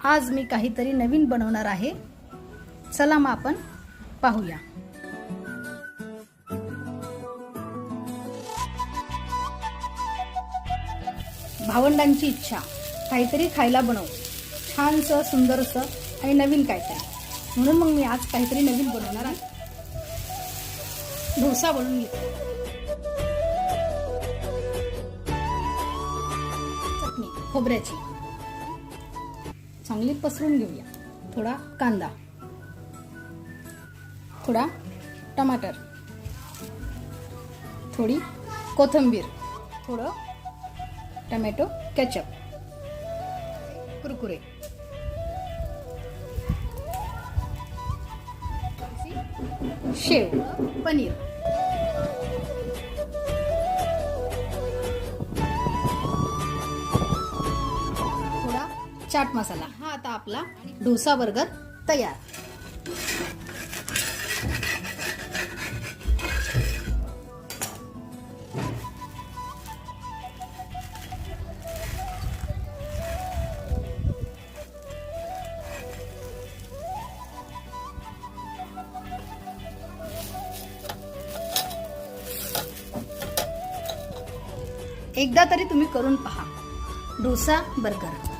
आज मी काहीतरी नवीन बनवणार आहे. चला मग आपण पाहूया. भावंडांची इच्छा, काहीतरी खायला बनव, छानसं सुंदरसं आणि नवीन काहीतरी. म्हणून मग मी आज काहीतरी नवीन बनवणार आहे. डोसा बनवून घेते. चटणी खोबऱ्याची चांगली पसरून घेऊया. थोडा कांदा, थोडा टमाटर, थोडी कोथिंबीर, थोडं टोमॅटो केचप, कुरकुरे, शेव, पनीर, थोडा चाट मसाला. हा आता आपला डोसा बर्गर तयार. एकदा तरी तुम्ही करून पहा डोसा बर्गर.